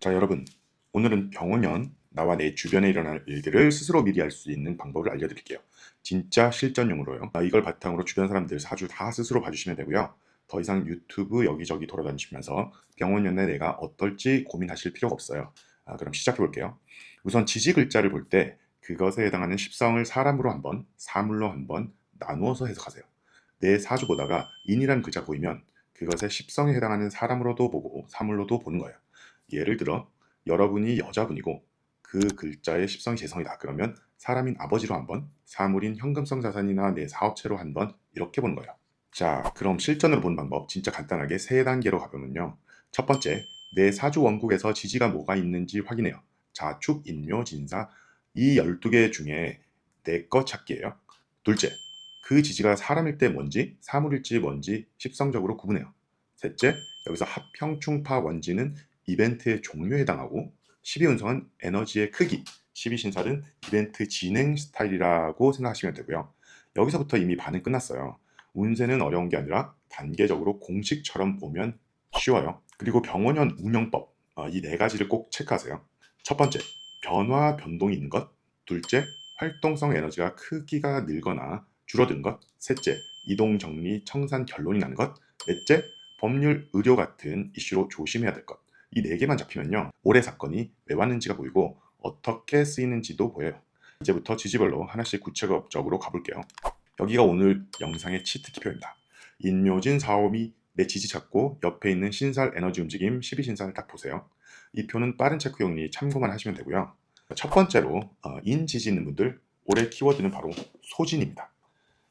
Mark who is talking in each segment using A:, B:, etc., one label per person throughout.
A: 자, 여러분. 오늘은 병원연, 나와 내 주변에 일어날 일들을 스스로 미리 알 수 있는 방법을 알려드릴게요. 진짜 실전용으로요. 이걸 바탕으로 주변 사람들 사주 다 스스로 봐주시면 되고요. 더 이상 유튜브 여기저기 돌아다니시면서 병원연에 내가 어떨지 고민하실 필요가 없어요. 그럼 시작해 볼게요. 우선 지지 글자를 볼 때 그것에 해당하는 십성을 사람으로 한번, 사물로 한번 나누어서 해석하세요. 내 사주 보다가 인이라는 글자 보이면 그것의 십성에 해당하는 사람으로도 보고 사물로도 보는 거예요. 예를 들어 여러분이 여자분이고 그 글자의 십성이 재성이다. 그러면 사람인 아버지로 한번, 사물인 현금성 자산이나 내 사업체로 한번 이렇게 보는 거예요. 자, 그럼 실전으로 보는 방법 진짜 간단하게 세 단계로 가보면요. 첫 번째, 내 사주 원국에서 지지가 뭐가 있는지 확인해요. 자축, 인묘, 진사 이 12개 중에 내 거 찾기예요. 둘째, 그 지지가 사람일 때 뭔지, 사물일지 뭔지 십성적으로 구분해요. 셋째, 여기서 합형, 충파, 원지는 이벤트의 종류에 해당하고 12운성은 에너지의 크기, 12신살은 이벤트 진행 스타일이라고 생각하시면 되고요. 여기서부터 이미 반은 끝났어요. 운세는 어려운 게 아니라 단계적으로 공식처럼 보면 쉬워요. 그리고 병원연 운영법, 이 네 가지를 꼭 체크하세요. 첫 번째, 변화, 변동이 있는 것. 둘째, 활동성 에너지가 크기가 늘거나 줄어든 것. 셋째, 이동, 정리, 청산, 결론이 나는 것. 넷째, 법률, 의료 같은 이슈로 조심해야 될 것. 이 네 개만 잡히면요. 올해 사건이 왜 왔는지가 보이고 어떻게 쓰이는지도 보여요. 이제부터 지지별로 하나씩 구체적으로 가볼게요. 여기가 오늘 영상의 치트키표입니다. 인묘진 4홈이 내 지지 찾고 옆에 있는 신살 에너지 움직임 12신살 딱 보세요. 이 표는 빠른 체크용이 참고만 하시면 되고요. 첫 번째로 인지지 있는 분들 올해 키워드는 바로 소진입니다.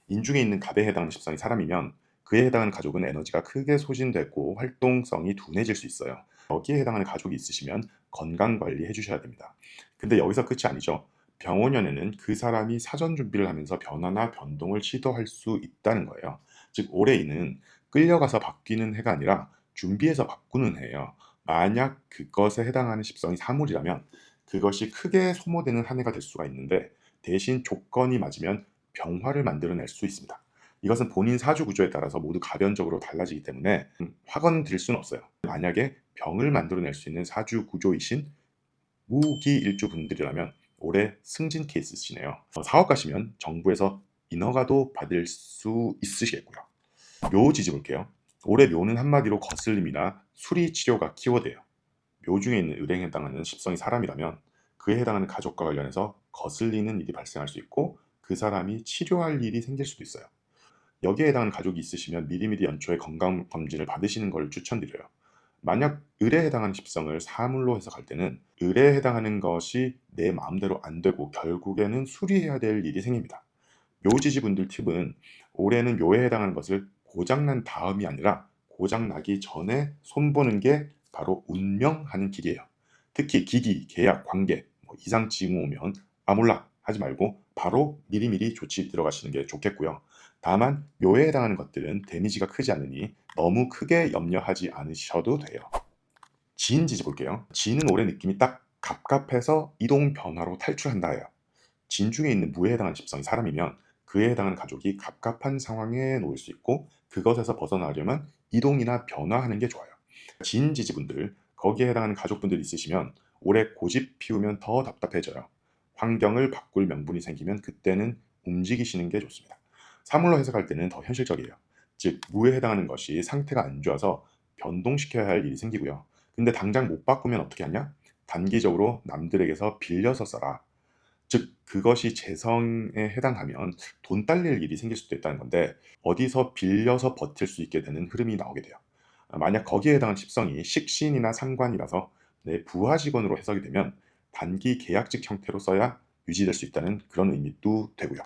A: 인중에 있는 갑에 해당하는 십성이 사람이면 그에 해당하는 가족은 에너지가 크게 소진되고 활동성이 둔해질 수 있어요. 여기에 해당하는 가족이 있으시면 건강관리 해주셔야 됩니다. 근데 여기서 끝이 아니죠. 병원연에는 그 사람이 사전 준비를 하면서 변화나 변동을 시도할 수 있다는 거예요. 즉 올해는 끌려가서 바뀌는 해가 아니라 준비해서 바꾸는 해예요. 만약 그것에 해당하는 십성이 사물이라면 그것이 크게 소모되는 한 해가 될 수가 있는데 대신 조건이 맞으면 병화를 만들어낼 수 있습니다. 이것은 본인 사주 구조에 따라서 모두 가변적으로 달라지기 때문에 확언 드릴 수는 없어요. 만약에 병을 만들어낼 수 있는 사주 구조이신 무기일주 분들이라면 올해 승진 케이스시네요. 사업가시면 정부에서 인허가도 받을 수 있으시겠고요. 묘지지 볼게요. 올해 묘는 한마디로 거슬림이나 수리 치료가 키워드예요. 묘 중에 있는 을에 해당하는 십성이 사람이라면 그에 해당하는 가족과 관련해서 거슬리는 일이 발생할 수 있고 그 사람이 치료할 일이 생길 수도 있어요. 여기에 해당하는 가족이 있으시면 미리미리 연초에 건강검진을 받으시는 걸 추천드려요. 만약 을에 해당하는 십성을 사물로 해석할 때는 을에 해당하는 것이 내 마음대로 안 되고 결국에는 수리해야 될 일이 생깁니다. 묘지지 분들 팁은 올해는 묘에 해당하는 것을 고장난 다음이 아니라 고장나기 전에 손보는 게 바로 운명하는 길이에요. 특히 기기, 계약, 관계, 이상 징후 오면 몰라 하지 말고 바로 미리미리 조치 들어가시는 게 좋겠고요. 다만 묘에 해당하는 것들은 데미지가 크지 않으니 너무 크게 염려하지 않으셔도 돼요. 지인지지 볼게요. 지인은 올해 느낌이 딱 갑갑해서 이동 변화로 탈출한다예요. 진중에 있는 무에 해당하는 십성이 사람이면 그에 해당하는 가족이 갑갑한 상황에 놓일 수 있고 그것에서 벗어나려면 이동이나 변화하는 게 좋아요. 진지지분들 거기에 해당하는 가족분들 있으시면 올해 고집 피우면 더 답답해져요. 환경을 바꿀 명분이 생기면 그때는 움직이시는 게 좋습니다. 사물로 해석할 때는 더 현실적이에요. 즉 무에 해당하는 것이 상태가 안 좋아서 변동시켜야 할 일이 생기고요. 근데 당장 못 바꾸면 어떻게 하냐? 단기적으로 남들에게서 빌려서 써라. 즉 그것이 재성에 해당하면 돈 딸릴 일이 생길 수도 있다는 건데 어디서 빌려서 버틸 수 있게 되는 흐름이 나오게 돼요. 만약 거기에 해당한 십성이 식신이나 상관이라서 내 부하 직원으로 해석이 되면 단기 계약직 형태로 써야 유지될 수 있다는 그런 의미도 되고요.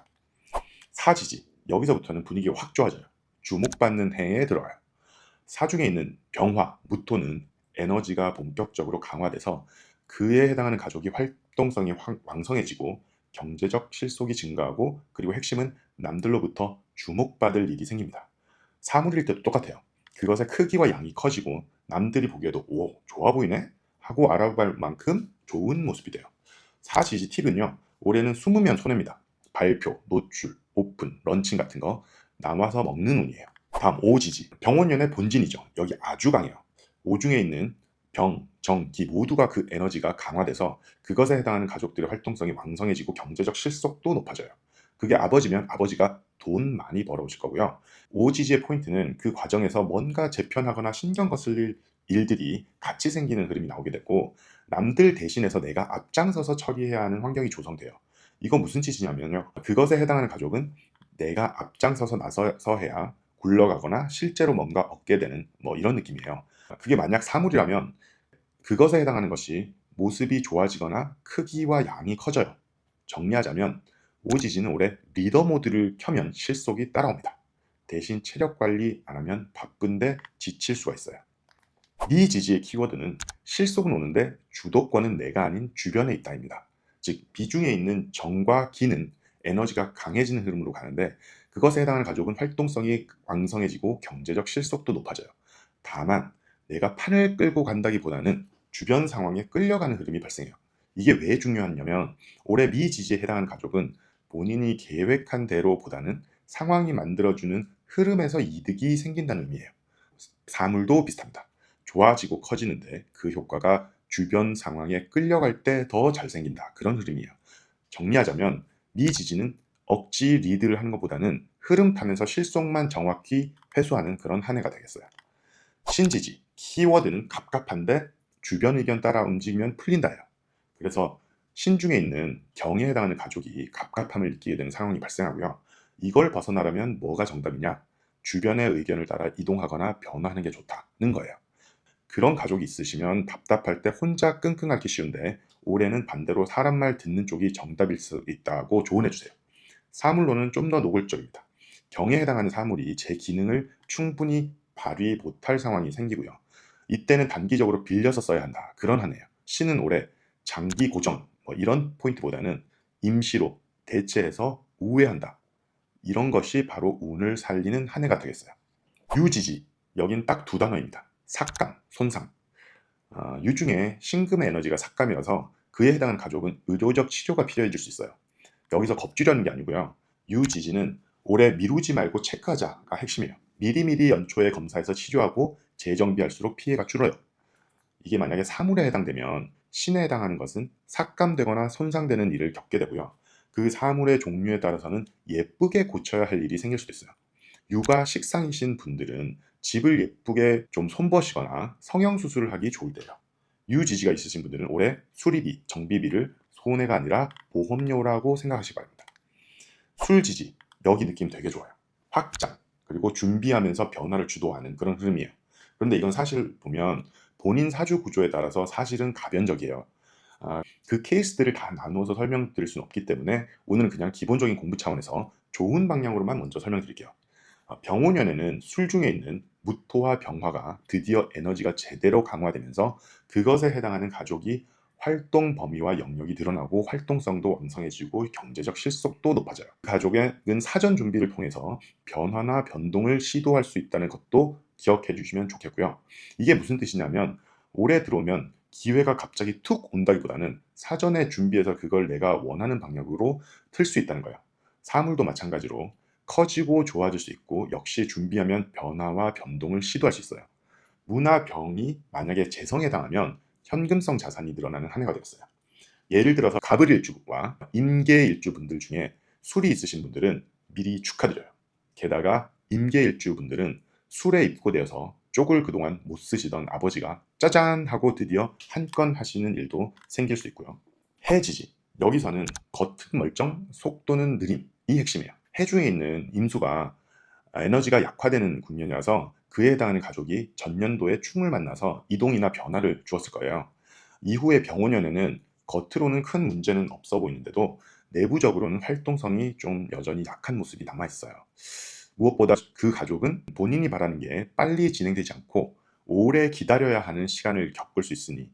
A: 사지지 여기서부터는 분위기가 확 좋아져요. 주목받는 해에 들어가요. 사중에 있는 병화, 무토는 에너지가 본격적으로 강화돼서 그에 해당하는 가족이 활동성이 왕성해지고 경제적 실속이 증가하고 그리고 핵심은 남들로부터 주목받을 일이 생깁니다. 사물일 때도 똑같아요. 그것의 크기와 양이 커지고 남들이 보기에도 오, 좋아 보이네? 하고 알아볼 만큼 좋은 모습이 돼요. 사지지 팁은요. 올해는 20면 손해입니다. 발표, 노출, 오픈, 런칭 같은 거 나와서 먹는 운이에요. 다음 오지지 병원연의 본진이죠. 여기 아주 강해요. 오중에 있는 병, 정, 기 모두가 그 에너지가 강화돼서 그것에 해당하는 가족들의 활동성이 왕성해지고 경제적 실속도 높아져요. 그게 아버지면 아버지가 돈 많이 벌어오실 거고요. 오지지의 포인트는 그 과정에서 뭔가 재편하거나 신경 거슬릴 일들이 같이 생기는 흐름이 나오게 되고 남들 대신해서 내가 앞장서서 처리해야 하는 환경이 조성돼요. 이거 무슨 뜻이냐면요. 그것에 해당하는 가족은 내가 앞장서서 나서서 해야 굴러가거나 실제로 뭔가 얻게 되는 뭐 이런 느낌이에요. 그게 만약 사물이라면 그것에 해당하는 것이 모습이 좋아지거나 크기와 양이 커져요. 정리하자면 오지지는 올해 리더 모드를 켜면 실속이 따라옵니다. 대신 체력 관리 안 하면 바쁜데 지칠 수가 있어요. 미지지의 키워드는 실속은 오는데 주도권은 내가 아닌 주변에 있다입니다. 즉 비중에 있는 정과 기는 에너지가 강해지는 흐름으로 가는데 그것에 해당하는 가족은 활동성이 왕성해지고 경제적 실속도 높아져요. 다만 내가 판을 끌고 간다기보다는 주변 상황에 끌려가는 흐름이 발생해요. 이게 왜 중요하냐면 올해 미지지에 해당하는 가족은 본인이 계획한 대로보다는 상황이 만들어주는 흐름에서 이득이 생긴다는 의미예요. 사물도 비슷합니다. 좋아지고 커지는데 그 효과가 주변 상황에 끌려갈 때 더 잘 생긴다. 그런 흐름이에요. 정리하자면 미지지는 억지 리드를 하는 것보다는 흐름 타면서 실속만 정확히 회수하는 그런 한 해가 되겠어요. 신지지, 키워드는 갑갑한데 주변 의견 따라 움직이면 풀린다예요. 그래서 신중에 있는 경에 해당하는 가족이 갑갑함을 느끼게 되는 상황이 발생하고요. 이걸 벗어나려면 뭐가 정답이냐? 주변의 의견을 따라 이동하거나 변화하는 게 좋다는 거예요. 그런 가족이 있으시면 답답할 때 혼자 끙끙 앓기 쉬운데 올해는 반대로 사람 말 듣는 쪽이 정답일 수 있다고 조언해 주세요. 사물로는 좀 더 노골적입니다. 경에 해당하는 사물이 제 기능을 충분히 발휘 못할 상황이 생기고요. 이때는 단기적으로 빌려서 써야 한다. 그런 한 해예요. 신은 올해 장기 고정 뭐 이런 포인트보다는 임시로 대체해서 우회한다. 이런 것이 바로 운을 살리는 한 해가 되겠어요. 유지지 여긴 딱 두 단어입니다. 삭감, 손상. 유중에 신금의 에너지가 삭감이어서 그에 해당하는 가족은 의료적 치료가 필요해질 수 있어요. 여기서 겁주려는 게 아니고요. 유지지는 올해 미루지 말고 체크하자가 핵심이에요. 미리미리 연초에 검사해서 치료하고 재정비할수록 피해가 줄어요. 이게 만약에 사물에 해당되면 신에 해당하는 것은 삭감되거나 손상되는 일을 겪게 되고요. 그 사물의 종류에 따라서는 예쁘게 고쳐야 할 일이 생길 수도 있어요. 육아 식상이신 분들은 집을 예쁘게 좀 손보시거나 성형수술을 하기 좋을 때예요. 유지지가 있으신 분들은 올해 수리비, 정비비를 손해가 아니라 보험료라고 생각하시기 바랍니다. 술지지, 여기 느낌 되게 좋아요. 확장, 그리고 준비하면서 변화를 주도하는 그런 흐름이에요. 그런데 이건 사실 보면 본인 사주 구조에 따라서 사실은 가변적이에요. 그 케이스들을 다 나누어서 설명드릴 수는 없기 때문에 오늘은 그냥 기본적인 공부 차원에서 좋은 방향으로만 먼저 설명드릴게요. 병오년에는 술 중에 있는 무토와 병화가 드디어 에너지가 제대로 강화되면서 그것에 해당하는 가족이 활동 범위와 영역이 늘어나고 활동성도 왕성해지고 경제적 실속도 높아져요. 가족은 사전 준비를 통해서 변화나 변동을 시도할 수 있다는 것도 기억해 주시면 좋겠고요. 이게 무슨 뜻이냐면 올해 들어오면 기회가 갑자기 툭 온다기보다는 사전에 준비해서 그걸 내가 원하는 방향으로 틀 수 있다는 거예요. 사물도 마찬가지로 커지고 좋아질 수 있고 역시 준비하면 변화와 변동을 시도할 수 있어요. 무나 병이 만약에 재성에 해당하면 현금성 자산이 늘어나는 한 해가 되었어요. 예를 들어서 갑을일주와 임계일주 분들 중에 술이 있으신 분들은 미리 축하드려요. 게다가 임계일주 분들은 술에 입고되어서 쪽을 그동안 못 쓰시던 아버지가 짜잔 하고 드디어 한 건 하시는 일도 생길 수 있고요. 해지지. 여기서는 겉은 멀쩡, 속도는 느림. 이 핵심이에요. 해주에 있는 임수가 에너지가 약화되는 국면이라서 그에 해당하는 가족이 전년도에 충을 만나서 이동이나 변화를 주었을 거예요. 이후에 병오년에는 겉으로는 큰 문제는 없어 보이는데도 내부적으로는 활동성이 좀 여전히 약한 모습이 남아 있어요. 무엇보다 그 가족은 본인이 바라는 게 빨리 진행되지 않고 오래 기다려야 하는 시간을 겪을 수 있으니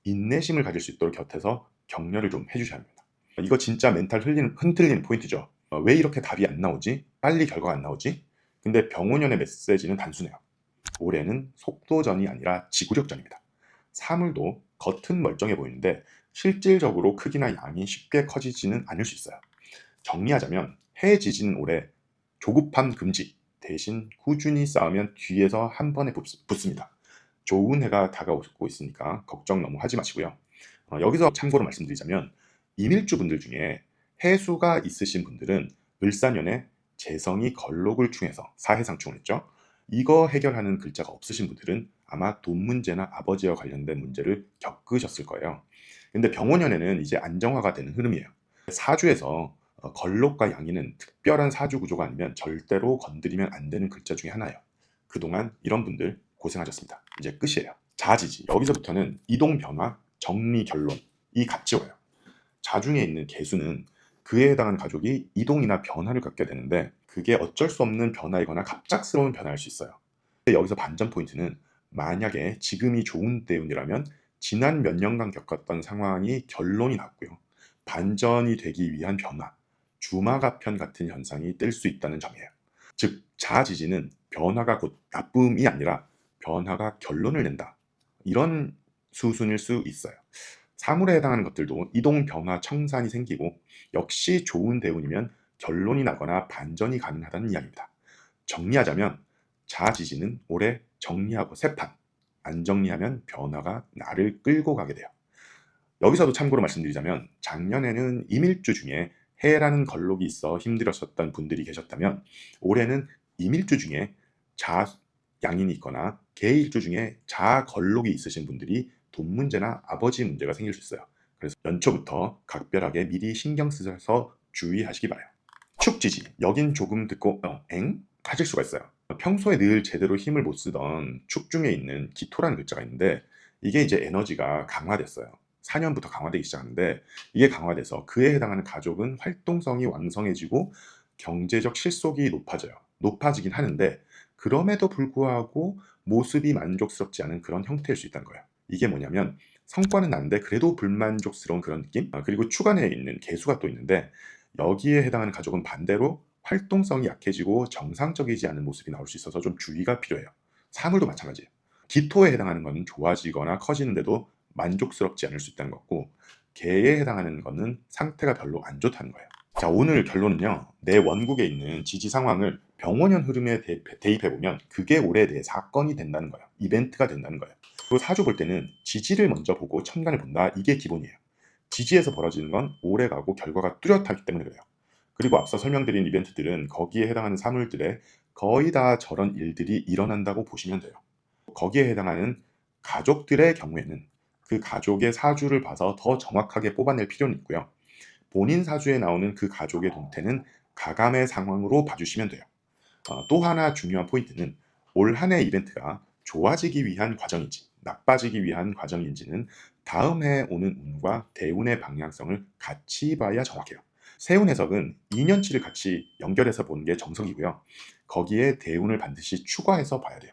A: 인내심을 가질 수 있도록 곁에서 격려를 좀 해주셔야 합니다. 이거 진짜 멘탈 흔들리는 포인트죠. 왜 이렇게 답이 안 나오지? 빨리 결과가 안 나오지? 근데 병오년의 메시지는 단순해요. 올해는 속도전이 아니라 지구력전입니다. 사물도 겉은 멀쩡해 보이는데 실질적으로 크기나 양이 쉽게 커지지는 않을 수 있어요. 정리하자면 해지지는 올해 조급함 금지 대신 꾸준히 싸우면 뒤에서 한 번에 붙습니다. 좋은 해가 다가오고 있으니까 걱정 너무 하지 마시고요. 여기서 참고로 말씀드리자면 임일주 분들 중에 해수가 있으신 분들은 을사년에 재성이 걸록을 충해서 사해상충을 했죠. 이거 해결하는 글자가 없으신 분들은 아마 돈 문제나 아버지와 관련된 문제를 겪으셨을 거예요. 근데 병오년에는 이제 안정화가 되는 흐름이에요. 사주에서 걸록과 양인은 특별한 사주 구조가 아니면 절대로 건드리면 안 되는 글자 중에 하나예요. 그동안 이런 분들 고생하셨습니다. 이제 끝이에요. 자지지. 여기서부터는 이동 변화, 정리 결론 이 같이 와요. 자중에 있는 개수는 그에 해당하는 가족이 이동이나 변화를 갖게 되는데 그게 어쩔 수 없는 변화이거나 갑작스러운 변화일 수 있어요. 근데 여기서 반전 포인트는 만약에 지금이 좋은 때운이라면 지난 몇 년간 겪었던 상황이 결론이 났고요. 반전이 되기 위한 변화, 주마가편 같은 현상이 뜰 수 있다는 점이에요. 즉 자지지는 변화가 곧 나쁨이 아니라 변화가 결론을 낸다. 이런 수순일 수 있어요. 사물에 해당하는 것들도 이동, 변화, 청산이 생기고 역시 좋은 대운이면 결론이 나거나 반전이 가능하다는 이야기입니다. 정리하자면 자지지는 올해 정리하고 새판, 안 정리하면 변화가 나를 끌고 가게 돼요. 여기서도 참고로 말씀드리자면 작년에는 임일주 중에 해라는 걸록이 있어 힘들었었던 분들이 계셨다면 올해는 임일주 중에 자양인이 있거나 개일주 중에 자걸록이 있으신 분들이 돈 문제나 아버지 문제가 생길 수 있어요. 그래서 연초부터 각별하게 미리 신경 쓰셔서 주의하시기 바라요. 축지지. 여긴 조금 듣고 엥? 하실 수가 있어요. 평소에 늘 제대로 힘을 못 쓰던 축 중에 있는 기토라는 글자가 있는데 이게 이제 에너지가 강화됐어요. 4년부터 강화되기 시작하는데 이게 강화돼서 그에 해당하는 가족은 활동성이 왕성해지고 경제적 실속이 높아져요. 높아지긴 하는데 그럼에도 불구하고 모습이 만족스럽지 않은 그런 형태일 수 있다는 거예요. 이게 뭐냐면 성과는 나는데 그래도 불만족스러운 그런 느낌? 그리고 추간에 있는 개수가 또 있는데 여기에 해당하는 가족은 반대로 활동성이 약해지고 정상적이지 않은 모습이 나올 수 있어서 좀 주의가 필요해요. 사물도 마찬가지예요. 기토에 해당하는 것은 좋아지거나 커지는데도 만족스럽지 않을 수 있다는 거고 개에 해당하는 것은 상태가 별로 안 좋다는 거예요. 자, 오늘 결론은요. 내 원국에 있는 지지 상황을 병원연 흐름에 대입해보면 그게 올해 내 사건이 된다는 거예요. 이벤트가 된다는 거예요. 그리고 사주 볼 때는 지지를 먼저 보고 천간을 본다. 이게 기본이에요. 지지에서 벌어지는 건 오래가고 결과가 뚜렷하기 때문에 그래요. 그리고 앞서 설명드린 이벤트들은 거기에 해당하는 사물들에 거의 다 저런 일들이 일어난다고 보시면 돼요. 거기에 해당하는 가족들의 경우에는 그 가족의 사주를 봐서 더 정확하게 뽑아낼 필요는 있고요. 본인 사주에 나오는 그 가족의 동태는 가감의 상황으로 봐주시면 돼요. 또 하나 중요한 포인트는 올 한 해 이벤트가 좋아지기 위한 과정인지 나빠지기 위한 과정인지는 다음 해에 오는 운과 대운의 방향성을 같이 봐야 정확해요. 세운 해석은 2년치를 같이 연결해서 보는 게 정석이고요. 거기에 대운을 반드시 추가해서 봐야 돼요.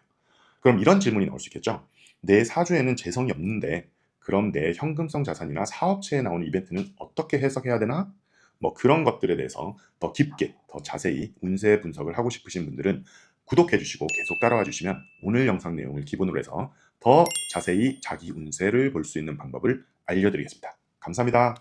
A: 그럼 이런 질문이 나올 수 있겠죠. 내 사주에는 재성이 없는데 그럼 내 현금성 자산이나 사업체에 나오는 이벤트는 어떻게 해석해야 되나? 뭐 그런 것들에 대해서 더 깊게, 더 자세히 운세 분석을 하고 싶으신 분들은 구독해 주시고 계속 따라와 주시면 오늘 영상 내용을 기본으로 해서 더 자세히 자기 운세를 볼 수 있는 방법을 알려드리겠습니다. 감사합니다.